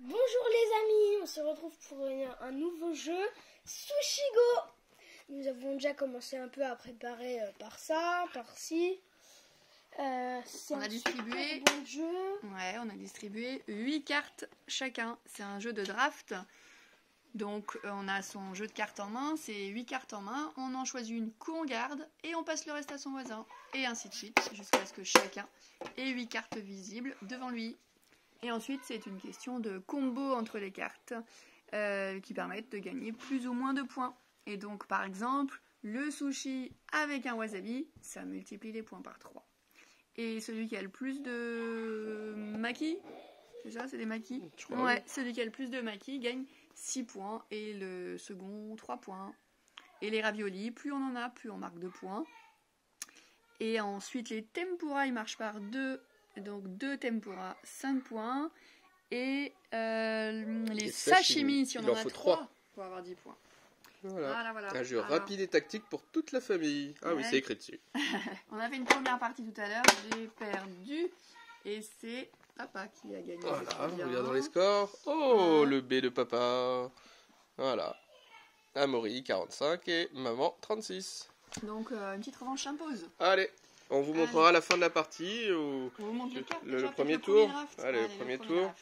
Bonjour les amis, on se retrouve pour un nouveau jeu Sushigo. Nous avons déjà commencé un peu à préparer par ça, par-ci. On a distribué bon jeu. Ouais, on a distribué 8 cartes chacun. C'est un jeu de draft. Donc on a son jeu de cartes en main, c'est 8 cartes en main, on en choisit une qu'on garde et on passe le reste à son voisin. Et ainsi de suite, jusqu'à ce que chacun ait 8 cartes visibles devant lui. Et ensuite c'est une question de combo entre les cartes qui permettent de gagner plus ou moins de points. Et donc par exemple, le sushi avec un wasabi, ça multiplie les points par 3. Et celui qui a le plus de maki, c'est ça, c'est des maki? Ouais, celui qui a le plus de maki gagne 6 points et le second 3 points. Et les raviolis, plus on en a, plus on marque 2 points. Et ensuite les tempura, ils marchent par 2. Donc 2 tempura, 5 points. Et les sashimi, si on en a 3, pour avoir 10 points. Voilà. Un jeu rapide et tactique pour toute la famille. Ah oui, c'est écrit dessus. On a fait une première partie tout à l'heure, j'ai perdu. Et c'est papa qui a gagné. Voilà, on regarde dans les scores. Oh, le B de papa. Voilà. Amaury, 45 et maman, 36. Donc, une petite revanche s'impose. Allez, on vous montrera la fin de la partie. Ou on vous montre les cartes, le premier tour. Allez, le premier tour.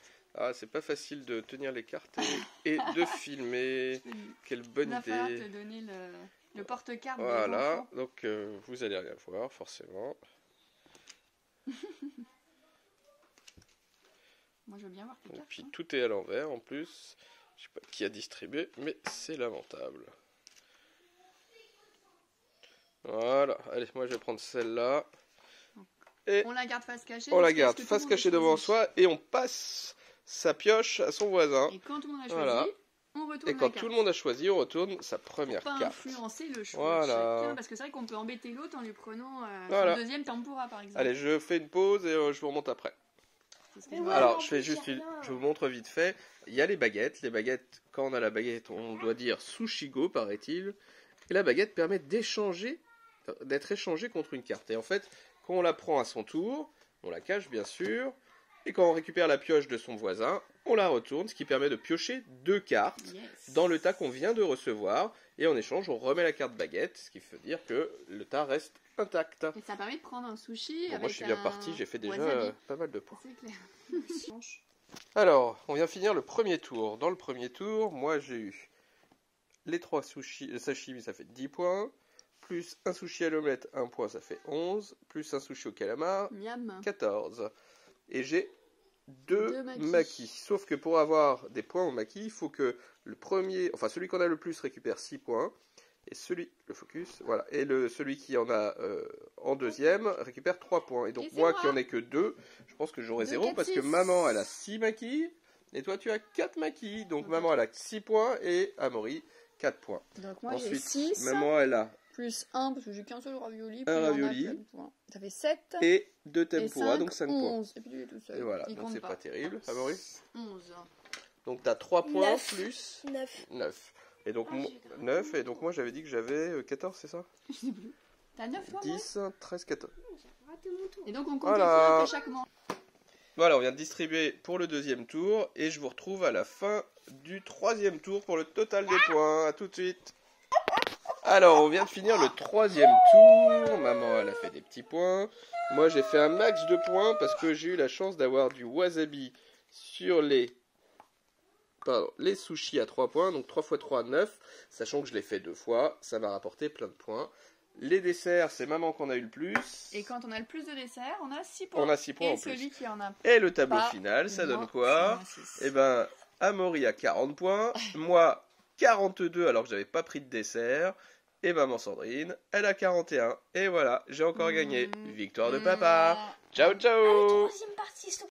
Ah, c'est pas facile de tenir les cartes et de filmer. Quelle bonne idée. Il va falloir te donner le porte-carte. Voilà, donc vous allez rien voir, forcément. Moi, je veux bien voir tes cartes. Et puis tout est à l'envers en plus. Je sais pas qui a distribué, mais c'est lamentable. Voilà, allez, moi je vais prendre celle-là. Et on la garde face cachée. On la garde face cachée devant soi et on passe sa pioche à son voisin. Et quand tout le monde a choisi, on retourne. Et quand tout le monde a choisi, on retourne sa première carte. Influencer le choix de chacun, parce que c'est vrai qu'on peut embêter l'autre en lui prenant son deuxième tempura par exemple. Allez, je fais une pause et je vous remonte après. Alors, je vous montre vite fait. Il y a les baguettes. Les baguettes, quand on a la baguette, on doit dire Sushigo, paraît-il. Et la baguette permet d'être échangée contre une carte. Et en fait, quand on la prend à son tour, on la cache bien sûr. Et quand on récupère la pioche de son voisin, on la retourne, ce qui permet de piocher 2 cartes dans le tas qu'on vient de recevoir. Et en échange, on remet la carte baguette, ce qui veut dire que le tas reste intact. Et ça permet de prendre un sushi. Bon, moi je suis bien parti, j'ai fait déjà pas mal de points. C'est clair. Alors, on vient finir le premier tour. Dans le premier tour, moi j'ai eu les 3 sushis, le sashimi ça fait 10 points, plus un sushi à l'omelette, 1 point ça fait 11, plus un sushi au calamar, 14. Et j'ai 2 makis. Sauf que pour avoir des points au maki, il faut que celui qu'on a le plus récupère 6 points. Et celui qui en a en deuxième récupère 3 points. Et donc moi qui en ai que 2, je pense que j'aurai 0 parce que maman elle a 6 makis et toi tu as 4 makis. Donc maman elle a 6 points et Amaury 4 points. Donc moi j'ai 6. Maman elle a plus 1 parce que j'ai qu'un seul ravioli. Un ravioli. Ça fait 7. Et 2 tempura, donc 5 points. Et puis lui est tout seul. Et voilà, donc c'est pas terrible. Amaury 11. Donc tu as 3 points 9. plus 9. Et donc 9, et donc moi j'avais dit que j'avais 14, c'est ça? Je sais plus. T'as 9 toi? 10, 13, 14. Et donc on compte après chaque manche. Voilà, on vient de distribuer pour le deuxième tour, et je vous retrouve à la fin du troisième tour pour le total des points. A tout de suite. Alors, on vient de finir le troisième tour. Maman, elle a fait des petits points. Moi, j'ai fait un max de points parce que j'ai eu la chance d'avoir du wasabi sur les sushis à 3 points, donc 3 x 3, 9, sachant que je l'ai fait 2 fois, ça m'a rapporté plein de points. Les desserts, c'est maman qu'on a eu le plus. Et quand on a le plus de desserts, on a 6 points. On a 6 points et en plus. Celui qui en a et le tableau final, ça donne quoi? Eh ben, Amaury a 40 points, moi 42 alors que j'avais pas pris de dessert, et maman Sandrine, elle a 41. Et voilà, j'ai encore gagné. Victoire de papa. Ciao, ciao. Troisième partie, s'il te plaît.